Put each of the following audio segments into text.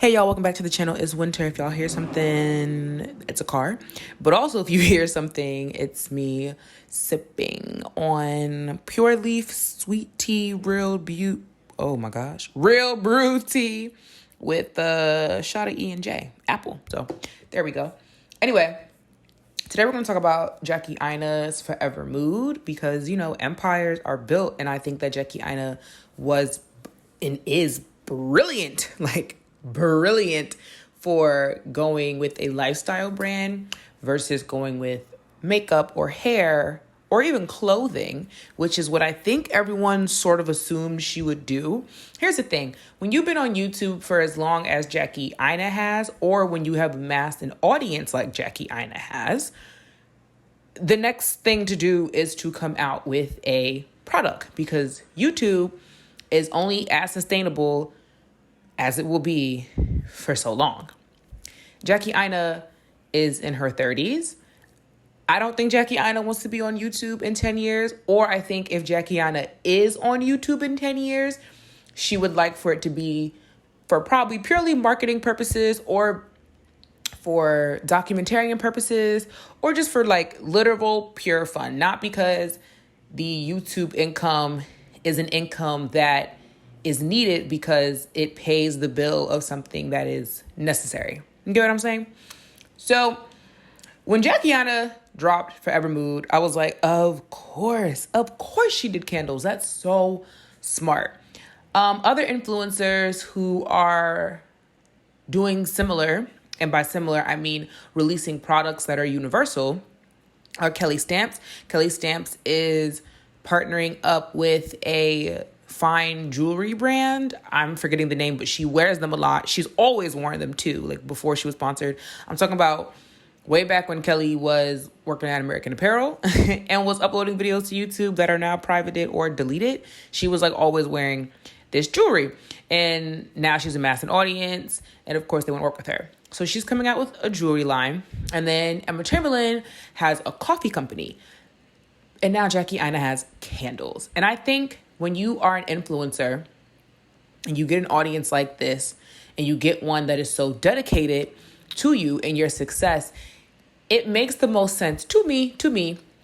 Hey y'all, welcome back to the channel. It's winter. If y'all hear something, it's a car. But also if you hear something, it's me sipping on Pure Leaf sweet tea, real brew tea with a shot of E&J, apple. So there we go. Anyway, today we're going to talk about Jackie Aina's Forever Mood because, empires are built. And I think that Jackie Aina was and is brilliant, brilliant for going with a lifestyle brand versus going with makeup or hair or even clothing, which is what I think everyone sort of assumed she would do. Here's the thing. When you've been on YouTube for as long as Jackie Aina has, or when you have amassed an audience like Jackie Aina has, the next thing to do is to come out with a product because YouTube is only as sustainable as it will be for so long. Jackie Aina is in her 30s. I don't think Jackie Aina wants to be on YouTube in 10 years, or I think if Jackie Aina is on YouTube in 10 years, she would like for it to be for probably purely marketing purposes or for documentarian purposes or just for literal pure fun, not because the YouTube income is an income that is needed because it pays the bill of something that is necessary. You get what I'm saying? So when Jackie Aina dropped Forever Mood, I was like, of course she did candles. That's so smart. Other influencers who are doing similar, and by similar, I mean releasing products that are universal, are Kelly Stamps. Kelly Stamps is partnering up with a fine jewelry brand. I'm forgetting the name, but she wears them a lot. She's always worn them too, before she was sponsored. I'm talking about way back when Kelly was working at American Apparel and was uploading videos to YouTube that are now privated or deleted. She was always wearing this jewelry, and now she's amassed an audience, and of course they want to work with her. So she's coming out with a jewelry line, and then Emma Chamberlain has a coffee company, and now Jackie Aina has candles. And I think when you are an influencer and you get an audience like this and you get one that is so dedicated to you and your success, it makes the most sense to me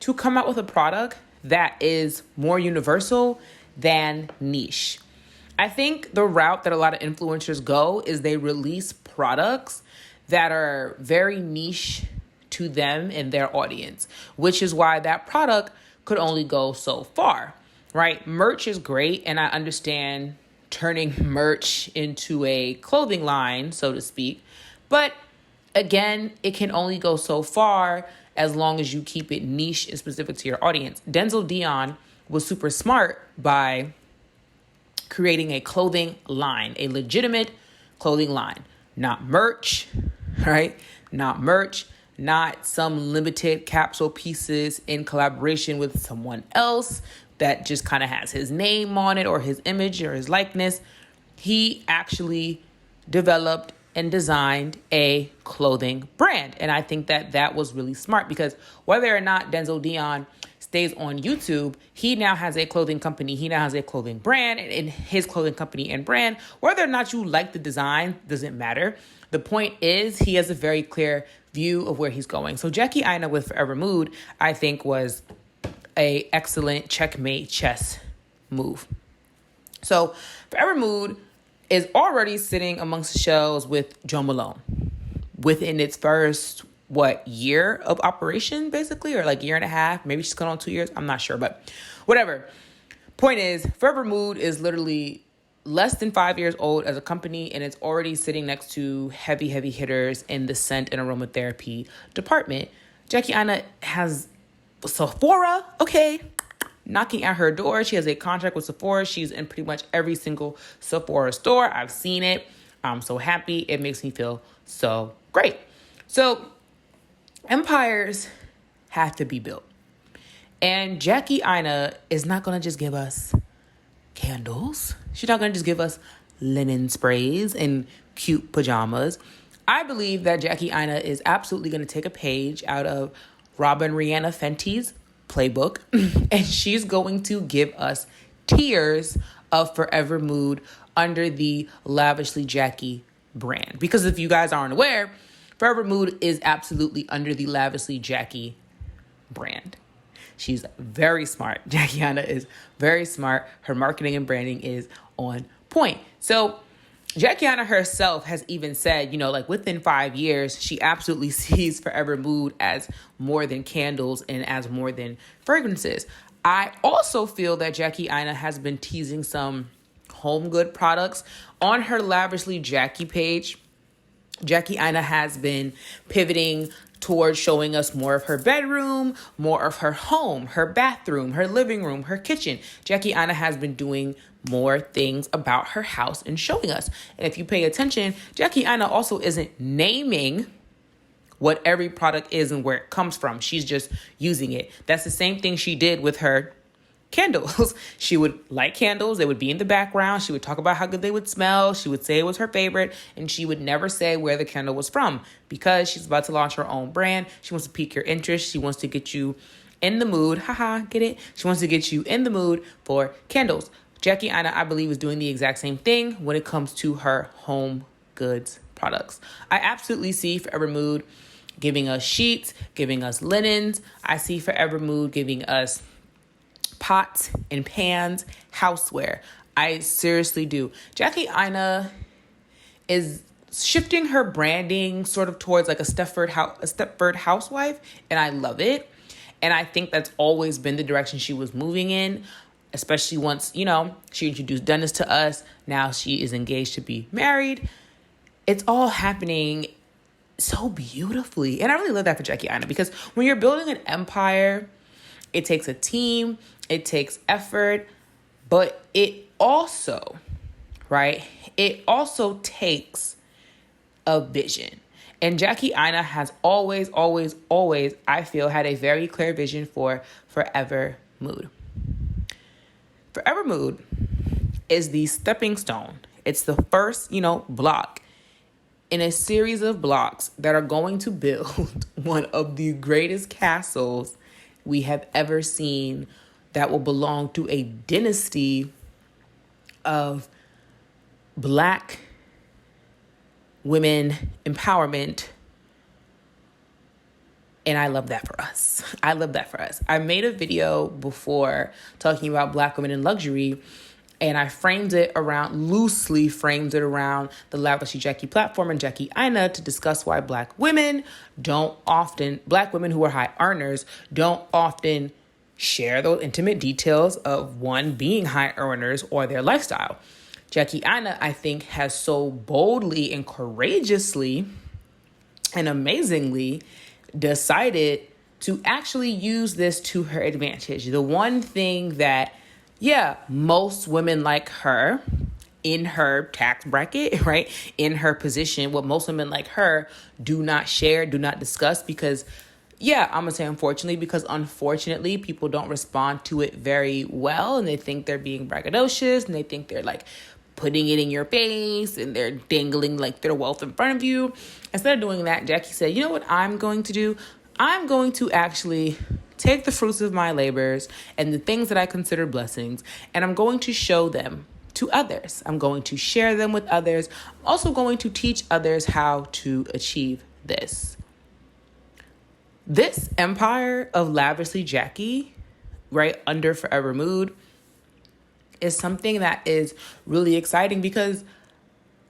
to come out with a product that is more universal than niche. I think the route that a lot of influencers go is they release products that are very niche to them and their audience, which is why that product could only go so far. Right? Merch is great, and I understand turning merch into a clothing line, so to speak. But again, it can only go so far as long as you keep it niche and specific to your audience. Denzel Dion was super smart by creating a clothing line, a legitimate clothing line, not merch, right? Not merch, not some limited capsule pieces in collaboration with someone else that just kind of has his name on it or his image or his likeness. He actually developed and designed a clothing brand. And I think that that was really smart because whether or not Denzel Dion stays on YouTube, he now has a clothing company. He now has a clothing brand, and in his clothing company and brand, whether or not you like the design doesn't matter. The point is he has a very clear view of where he's going. So Jackie Aina with Forever Mood, I think, was a excellent checkmate chess move. So Forever Mood is already sitting amongst the shelves with Jo Malone within its first, year of operation, basically, or year and a half. Maybe she's going on 2 years. I'm not sure, but whatever. Point is, Forever Mood is literally less than 5 years old as a company, and it's already sitting next to heavy hitters in the scent and aromatherapy department. Jackie Aina has Sephora, okay, knocking at her door. She has a contract with Sephora. She's in pretty much every single Sephora store. I've seen it. I'm so happy. It makes me feel so great. So empires have to be built. And Jackie Aina is not going to just give us candles. She's not going to just give us linen sprays and cute pajamas. I believe that Jackie Aina is absolutely going to take a page out of Robin Rihanna Fenty's playbook, and she's going to give us tiers of Forever Mood under the Lavishly Jackie brand. Because if you guys aren't aware, Forever Mood is absolutely under the Lavishly Jackie brand. She's very smart. Jackie Aina is very smart. Her marketing and branding is on point. So Jackie Aina herself has even said, like within 5 years, she absolutely sees Forever Mood as more than candles and as more than fragrances. I also feel that Jackie Aina has been teasing some home good products on her Lavishly Jackie page. Jackie Aina has been pivoting towards showing us more of her bedroom, more of her home, her bathroom, her living room, her kitchen. Jackie Aina has been doing more things about her house and showing us. And if you pay attention, Jackie Aina also isn't naming what every product is and where it comes from. She's just using it. That's the same thing she did with her candles. She would light candles. They would be in the background. She would talk about how good they would smell. She would say it was her favorite, and she would never say where the candle was from because she's about to launch her own brand. She wants to pique your interest. She wants to get you in the mood. Haha, get it? She wants to get you in the mood for candles. Jackie Aina, I believe, is doing the exact same thing when it comes to her home goods products. I absolutely see Forever Mood giving us sheets, giving us linens. I see Forever Mood giving us pots and pans, houseware. I seriously do. Jackie Aina is shifting her branding sort of towards like a Stepford housewife, and I love it. And I think that's always been the direction she was moving in, especially once, she introduced Dennis to us. Now she is engaged to be married. It's all happening so beautifully. And I really love that for Jackie Aina, because when you're building an empire, it takes a team, it takes effort, but it also takes a vision. And Jackie Aina has always, I feel, had a very clear vision for Forever Mood. Forever Mood is the stepping stone. It's the first, block in a series of blocks that are going to build one of the greatest castles we have ever seen, that will belong to a dynasty of Black women empowerment. And I love that for us. I made a video before talking about Black women in luxury, and I loosely framed it around the Lavishly Jackie platform and Jackie Aina to discuss why Black women who are high earners don't often share those intimate details of one, being high earners or their lifestyle. Jackie Aina, I think, has so boldly and courageously and amazingly decided to actually use this to her advantage. The one thing that, most women like her in her tax bracket, right, in her position, what most women like her do not share, do not discuss, because I'm going to say unfortunately, because unfortunately people don't respond to it very well, and they think they're being braggadocious, and they think they're like putting it in your face, and they're dangling like their wealth in front of you. Instead of doing that, Jackie said, you know what I'm going to do? I'm going to actually take the fruits of my labors and the things that I consider blessings, and I'm going to show them to others. I'm going to share them with others. I'm also going to teach others how to achieve this. This empire of Lavishly Jackie, right under Forever Mood, is something that is really exciting, because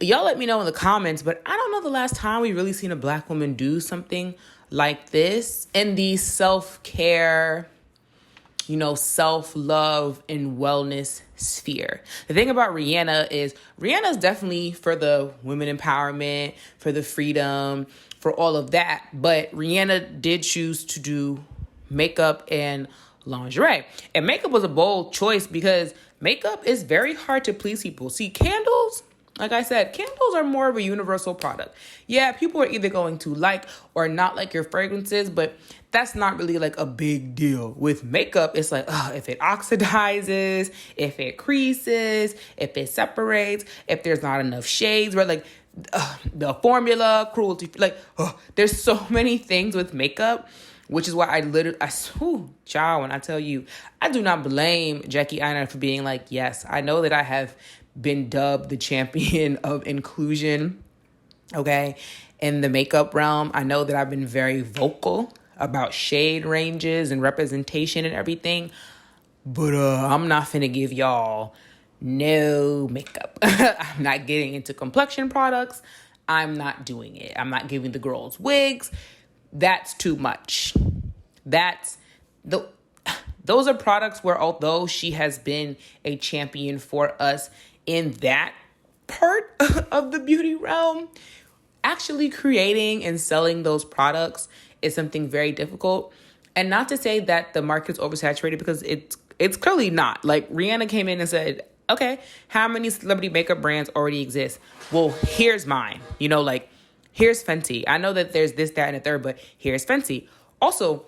y'all let me know in the comments, but I don't know the last time we really seen a Black woman do something like this in the self-care, self-love and wellness sphere. The thing about Rihanna's definitely for the women empowerment, for the freedom, for all of that. But Rihanna did choose to do makeup and lingerie. And makeup was a bold choice because makeup is very hard to please people. See, candles, like I said, candles are more of a universal product. Yeah, people are either going to like or not like your fragrances, but that's not really like a big deal. With makeup, it's like, if it oxidizes, if it creases, if it separates, if there's not enough shades, right? Like the formula, cruelty, there's so many things with makeup, which is why child, when I tell you, I do not blame Jackie Aina for being like, yes, I know that I have been dubbed the champion of inclusion Okay. In the makeup realm, I know that I've been very vocal about shade ranges and representation and everything, but I'm not finna give y'all no makeup. I'm not getting into complexion products. I'm not doing it. I'm not giving the girls wigs. That's too much. That's the those are products where, although she has been a champion for us in that part of the beauty realm, actually creating and selling those products is something very difficult. And not to say that the market's oversaturated, because it's clearly not. Like, Rihanna came in and said, okay, how many celebrity makeup brands already exist? Well, here's mine. Like, here's Fenty. I know that there's this, that, and a third, but here's Fenty. Also,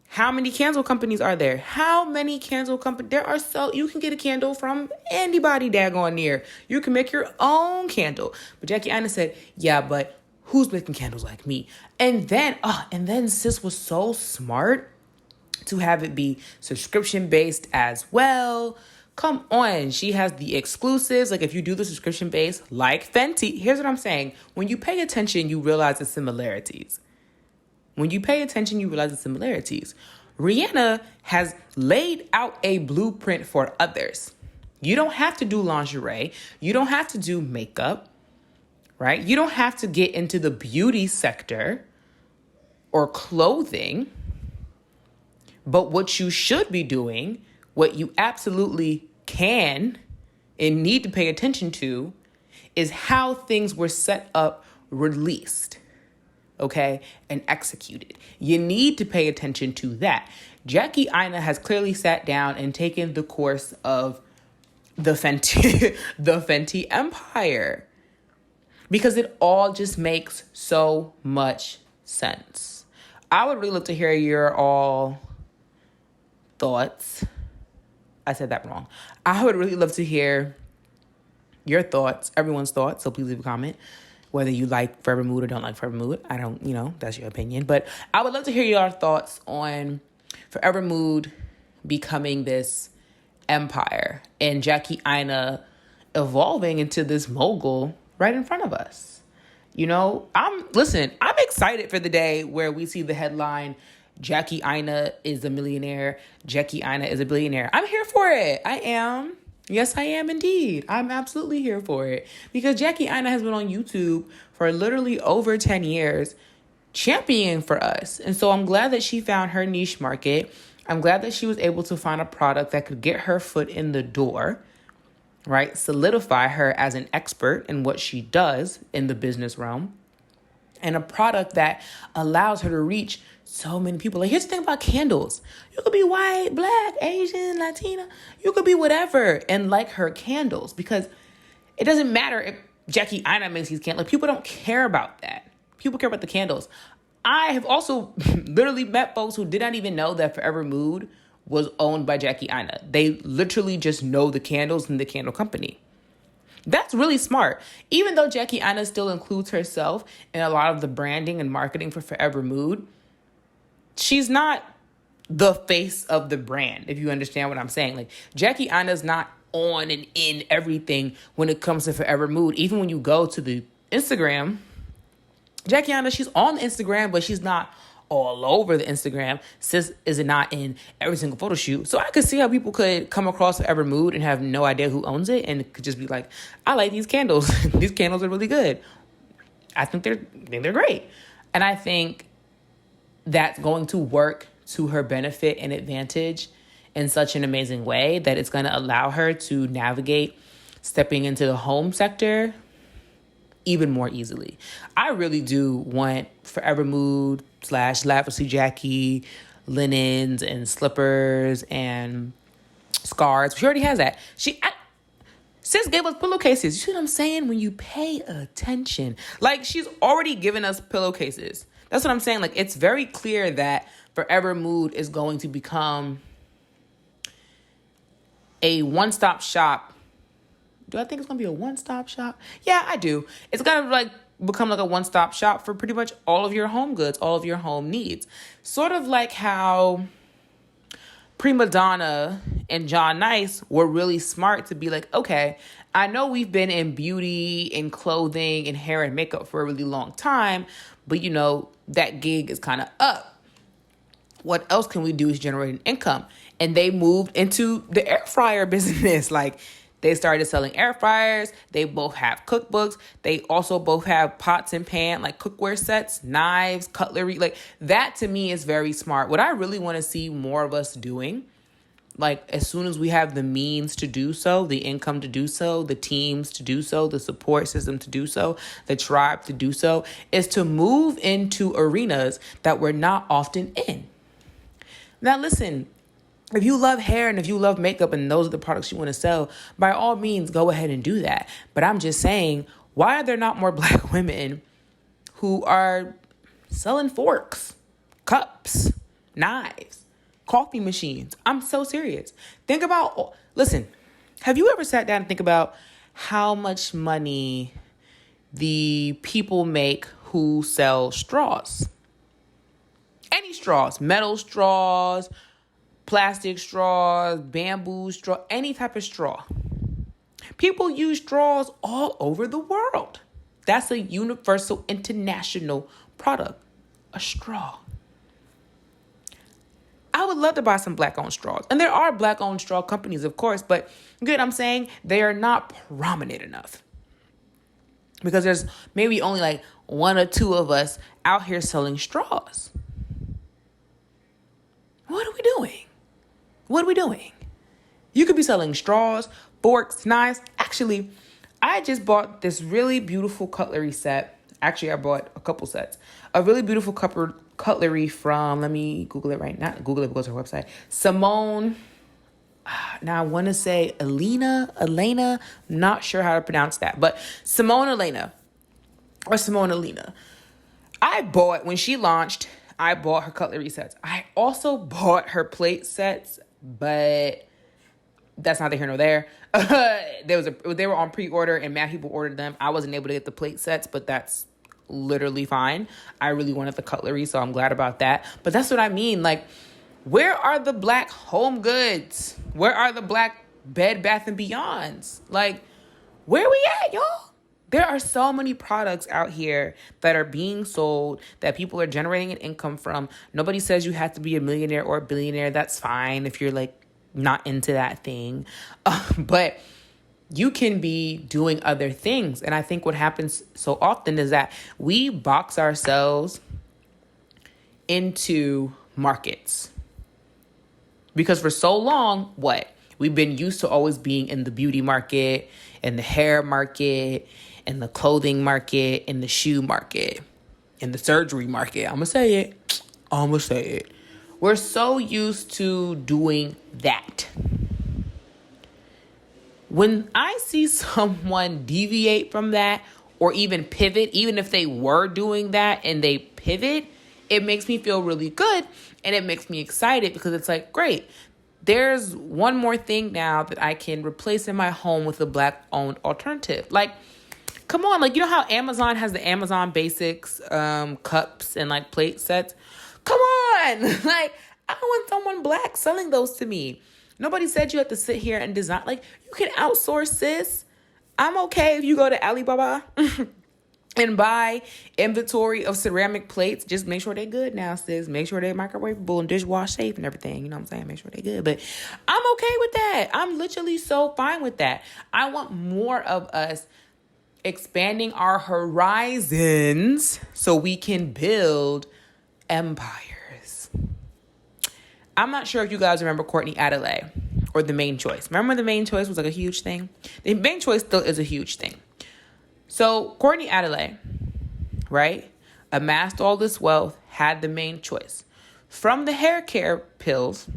how many candle companies are there? How many candle companies? There are you can get a candle from anybody daggone near. You can make your own candle. But Jackie Aina said, yeah, but who's making candles like me? And then sis was so smart to have it be subscription based as well. Come on. She has the exclusives. Like, if you do the subscription based, like Fenty, here's what I'm saying. When you pay attention, you realize the similarities. Rihanna has laid out a blueprint for others. You don't have to do lingerie. You don't have to do makeup, right? You don't have to get into the beauty sector or clothing. But what you should be doing, what you absolutely can and need to pay attention to, is how things were set up, released, okay, and executed. You need to pay attention to that. Jackie Aina has clearly sat down and taken the course of the Fenty empire, because it all just makes so much sense. I would really love to hear your all thoughts. I said that wrong. I would really love to hear your thoughts, everyone's thoughts. So please leave a comment, whether you like Forever Mood or don't like Forever Mood. I don't, that's your opinion. But I would love to hear your thoughts on Forever Mood becoming this empire and Jackie Aina evolving into this mogul right in front of us. I'm excited for the day where we see the headline, Jackie Aina is a millionaire. Jackie Aina is a billionaire. I'm here for it. I am. Yes, I am indeed. I'm absolutely here for it. Because Jackie Aina has been on YouTube for literally over 10 years championing for us. And so I'm glad that she found her niche market. I'm glad that she was able to find a product that could get her foot in the door, right? Solidify her as an expert in what she does in the business realm. And a product that allows her to reach so many people. Like, here's the thing about candles. You could be white, black, Asian, Latina. You could be whatever and like her candles, because it doesn't matter if Jackie Aina makes these candles. Like, people don't care about that. People care about the candles. I have also literally met folks who did not even know that Forever Mood was owned by Jackie Aina. They literally just know the candles and the candle company. That's really smart. Even though Jackie Aina still includes herself in a lot of the branding and marketing for Forever Mood, she's not the face of the brand, if you understand what I'm saying. Like, Jackie Aina's not on and in everything when it comes to Forever Mood. Even when you go to the Instagram, Jackie Aina, she's on the Instagram, but she's not all over the Instagram. Sis is not in every single photo shoot. So I could see how people could come across Forever Mood and have no idea who owns it, and could just be like, I like these candles. These candles are really good. I think they're great. And I think that's going to work to her benefit and advantage in such an amazing way that it's going to allow her to navigate stepping into the home sector even more easily. I really do want Forever Mood / Lavishly Jackie linens and slippers and scarves. She already has that. Sis gave us pillowcases. You see what I'm saying? When you pay attention, like, she's already given us pillowcases. That's what I'm saying. Like, it's very clear that Forever Mood is going to become a one-stop shop. Do I think it's going to be a one-stop shop? Yeah, I do. It's going to become like a one-stop shop for pretty much all of your home goods, all of your home needs. Sort of like how Prima Donna and John Nice were really smart to be like, okay, I know we've been in beauty and clothing and hair and makeup for a really long time, but that gig is kind of up. What else can we do is generate an income? And they moved into the air fryer business. Like, they started selling air fryers. They both have cookbooks. They also both have pots and pan, like cookware sets, knives, cutlery. Like, that to me is very smart. What I really want to see more of us doing, like, as soon as we have the means to do so, the income to do so, the teams to do so, the support system to do so, the tribe to do so, is to move into arenas that we're not often in. Now, listen, if you love hair and if you love makeup and those are the products you want to sell, by all means, go ahead and do that. But I'm just saying, why are there not more Black women who are selling forks, cups, knives, coffee machines? I'm so serious. Listen, have you ever sat down and think about how much money the people make who sell straws? Any straws, metal straws, plastic straws, bamboo straw, any type of straw. People use straws all over the world. That's a universal, international product, a straw. I would love to buy some Black-owned straws. And there are Black-owned straw companies, of course, but I'm saying they are not prominent enough. Because there's maybe only like one or two of us out here selling straws. What are we doing? What are we doing? You could be selling straws, forks, knives. Actually, I just bought this really beautiful cutlery set. Actually, I bought a couple sets. A really beautiful cutlery from, let me Google it right now. Google it, go to her website. Simone, now I want to say Elena, not sure how to pronounce that. But Simone Elena. When she launched, I bought her cutlery sets. I also bought her plate sets, but that's neither here nor there. They were on pre-order and mad people ordered them. I wasn't able to get the plate sets, but that's literally fine. I really wanted the cutlery, so I'm glad about that. But that's what I mean. Like, where are the Black home goods? Where are the Black Bed Bath and Beyonds? Like, where we at, y'all? There are so many products out here that are being sold that people are generating an income from. Nobody says you have to be a millionaire or a billionaire. That's fine if you're like not into that thing. But you can be doing other things. And I think what happens so often is that we box ourselves into markets. Because for so long, we've been used to always being in the beauty market, in the hair market, in the clothing market, in the shoe market, in the surgery market. I'm going to say it. We're so used to doing that. When I see someone deviate from that or even pivot, even if they were doing that and they pivot, it makes me feel really good and it makes me excited because it's like, great. There's one more thing now that I can replace in my home with a Black-owned alternative. Like, come on, like, you know how Amazon has the Amazon Basics cups and like plate sets? Come on! Like, I want someone Black selling those to me. Nobody said you have to sit here and design. Like, you can outsource, sis. I'm okay if you go to Alibaba and buy inventory of ceramic plates. Just make sure they're good now, sis. Make sure they're microwavable and dishwash safe and everything. You know what I'm saying? Make sure they're good. But I'm okay with that. I'm literally so fine with that. I want more of us expanding our horizons so we can build empires. I'm not sure if you guys remember Courtney Adelaide or The Main Choice. Remember The Main Choice was like a huge thing? The Main Choice still is a huge thing. So Courtney Adelaide, right, amassed all this wealth, had The Main Choice. From the hair care pills,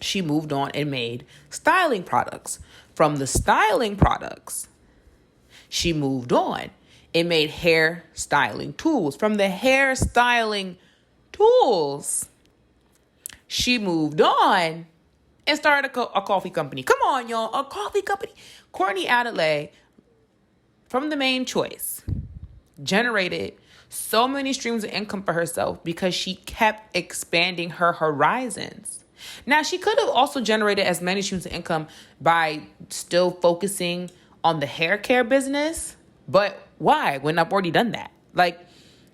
she moved on and made styling products. From the styling products, she moved on and made hair styling tools. From the hair styling tools, she moved on and started a coffee company. Come on, y'all, a coffee company. Courtney Adelaide, from The Main Choice, generated so many streams of income for herself because she kept expanding her horizons. Now, she could have also generated as many streams of income by still focusing on the hair care business. But why when I've already done that? Like,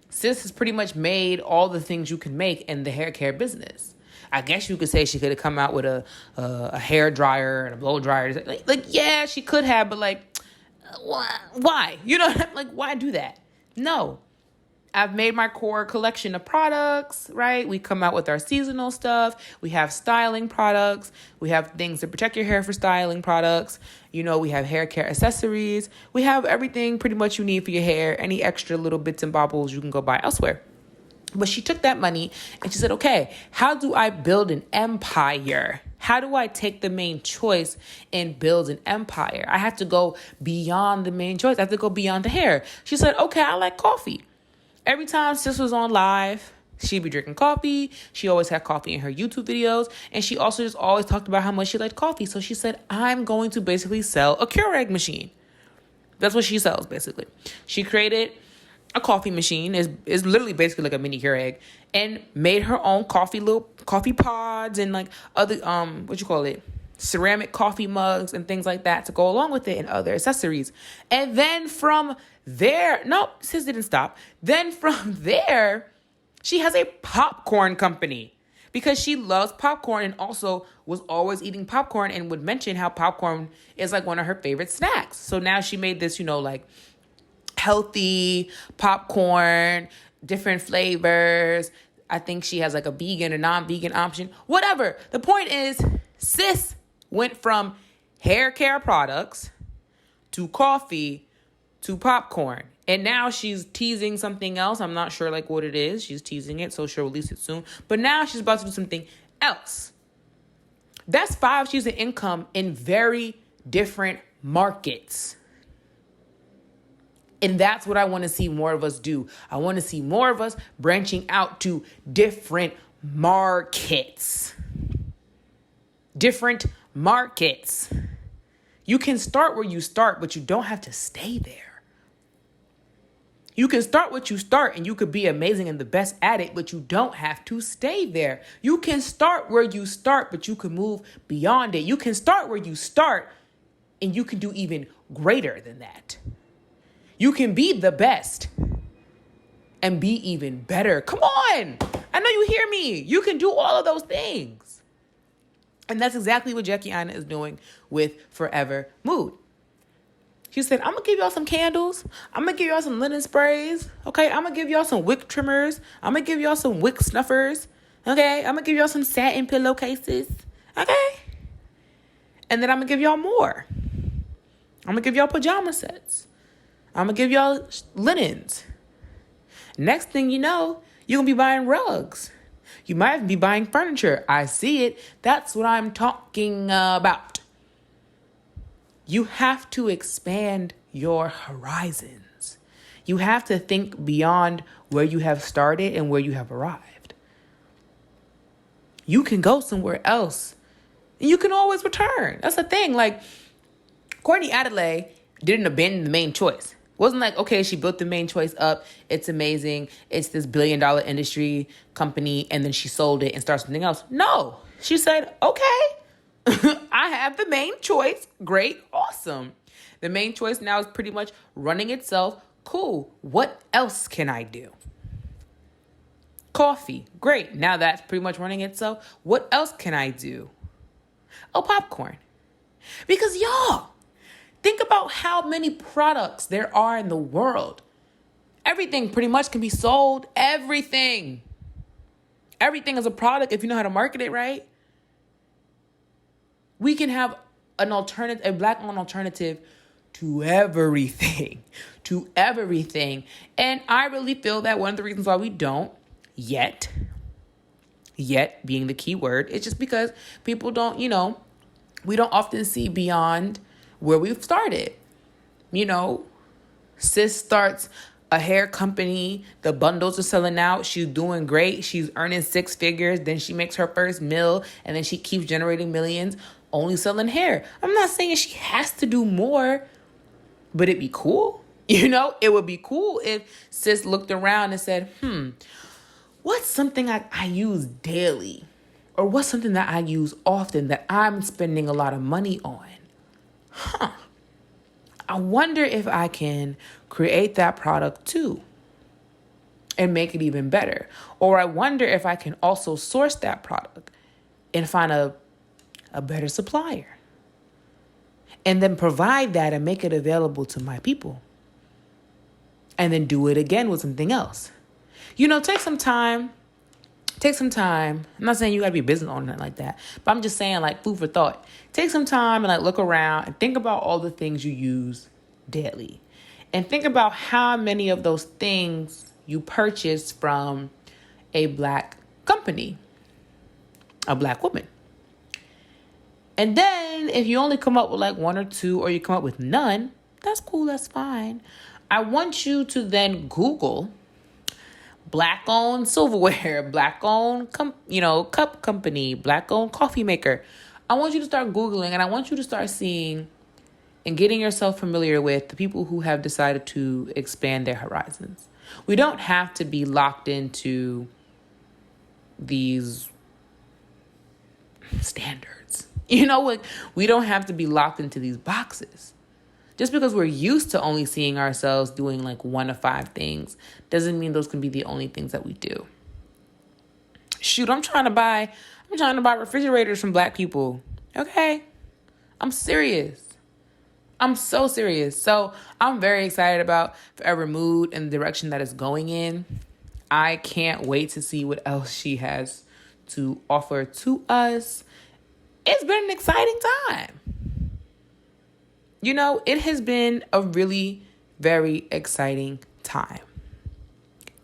sis has pretty much made all the things you can make in the hair care business. I guess you could say she could have come out with a hair dryer and a blow dryer. Like, yeah, she could have, but like, why? You know, like, why do that? No. I've made my core collection of products, right? We come out with our seasonal stuff. We have styling products. We have things to protect your hair for styling products. You know, we have hair care accessories. We have everything pretty much you need for your hair. Any extra little bits and bobbles you can go buy elsewhere. But she took that money and she said, okay, how do I build an empire? How do I take the main choice and build an empire? I have to go beyond the main choice. I have to go beyond the hair. She said, okay, I like coffee. Every time sis was on live, she'd be drinking coffee. She always had coffee in her YouTube videos. And she also just always talked about how much she liked coffee. So she said, I'm going to basically sell a Keurig machine. That's what she sells, basically. She created a coffee machine. Is literally basically like a mini Keurig. And made her own little coffee pods and like other, ceramic coffee mugs and things like that to go along with it and other accessories. And then from there, sis didn't stop. Then from there, she has a popcorn company because she loves popcorn and also was always eating popcorn and would mention how popcorn is like one of her favorite snacks. So now she made this, like healthy popcorn, different flavors. I think she has like a vegan or non-vegan option, whatever. The point is, sis went from hair care products to coffee to popcorn. And now she's teasing something else. I'm not sure like what it is. She's teasing it, so she'll release it soon. But now she's about to do something else. That's 5 streams of income in very different markets. And that's what I want to see more of us do. I want to see more of us branching out to different markets. Different markets. You can start where you start, but you don't have to stay there. You can start what you start and you could be amazing and the best at it, but you don't have to stay there. You can start where you start, but you can move beyond it. You can start where you start and you can do even greater than that. You can be the best and be even better. Come on. I know you hear me. You can do all of those things. And that's exactly what Jackie Aina is doing with Forever Mood. She said, I'm going to give y'all some candles. I'm going to give y'all some linen sprays. Okay, I'm going to give y'all some wick trimmers. I'm going to give y'all some wick snuffers. Okay, I'm going to give y'all some satin pillowcases. Okay. And then I'm going to give y'all more. I'm going to give y'all pajama sets. I'm going to give y'all linens. Next thing you know, you're going to be buying rugs. You might even be buying furniture. I see it. That's what I'm talking about. You have to expand your horizons. You have to think beyond where you have started and where you have arrived. You can go somewhere else and you can always return. That's the thing. Like, Courtney Adelaide didn't abandon the main choice. Wasn't like, okay, she built the main choice up. It's amazing. It's this $1 billion industry company. And then she sold it and started something else. No, she said, okay, I have the main choice. Great. Awesome. The main choice now is pretty much running itself. Cool. What else can I do? Coffee. Great. Now that's pretty much running itself. What else can I do? Oh, popcorn. Because y'all, think about how many products there are in the world. Everything pretty much can be sold. Everything. Everything is a product if you know how to market it right. We can have an alternative, a black-owned alternative to everything. To everything. And I really feel that one of the reasons why we don't yet being the key word, is just because people don't, we don't often see beyond where we've started. Sis starts a hair company. The bundles are selling out. She's doing great. She's earning 6 figures. Then she makes her first meal. And then she keeps generating millions only selling hair. I'm not saying she has to do more, but it'd be cool. It would be cool if sis looked around and said, what's something I use daily? Or what's something that I use often that I'm spending a lot of money on? I wonder if I can create that product too and make it even better. Or I wonder if I can also source that product and find a better supplier and then provide that and make it available to my people. And then do it again with something else. Take some time. I'm not saying you gotta be a business owner like that, but I'm just saying like food for thought. Take some time and like look around and think about all the things you use daily. And think about how many of those things you purchase from a Black company, a Black woman. And then if you only come up with like one or two, or you come up with none, that's cool, that's fine. I want you to then Google Black-owned silverware, Black-owned cup company, Black-owned coffee maker. I want you to start Googling, and I want you to start seeing and getting yourself familiar with the people who have decided to expand their horizons. We don't have to be locked into these standards. We don't have to be locked into these boxes. Just because we're used to only seeing ourselves doing like 1 of 5 things doesn't mean those can be the only things that we do. Shoot, I'm trying to buy refrigerators from Black people. Okay? I'm serious. I'm so serious. So I'm very excited about Forever Mood and the direction that it's going in. I can't wait to see what else she has to offer to us. It's been an exciting time. It has been a really very exciting time.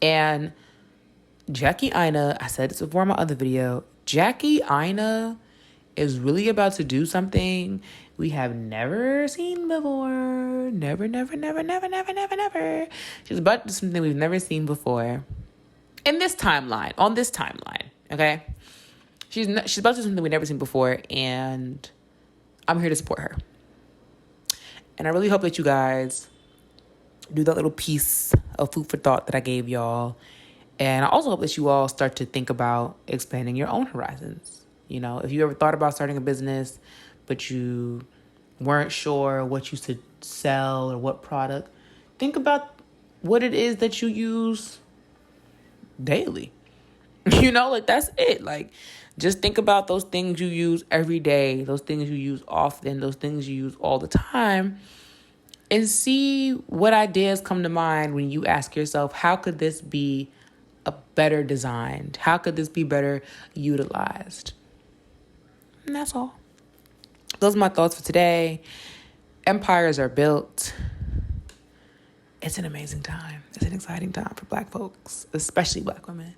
And Jackie Aina, I said this before in my other video, Jackie Aina is really about to do something we have never seen before. Never. She's about to do something we've never seen before. On this timeline, okay? She's about to do something we've never seen before, and I'm here to support her. And I really hope that you guys do that little piece of food for thought that I gave y'all. And I also hope that you all start to think about expanding your own horizons. If you ever thought about starting a business, but you weren't sure what you should sell or what product, think about what it is that you use daily. That's it. Just think about those things you use every day, those things you use often, those things you use all the time, and see what ideas come to mind when you ask yourself, how could this be a better designed? How could this be better utilized? And that's all. Those are my thoughts for today. Empires are built. It's an amazing time. It's an exciting time for Black folks, especially Black women.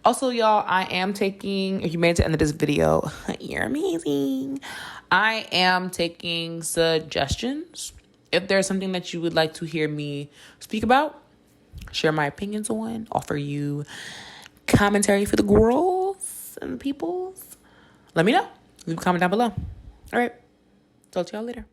Also, y'all, I am taking, if you made it to the end of this video, you're amazing. I am taking suggestions. If there's something that you would like to hear me speak about, share my opinions on, offer you commentary for the girls and the peoples, let me know. Leave a comment down below. All right. Talk to y'all later.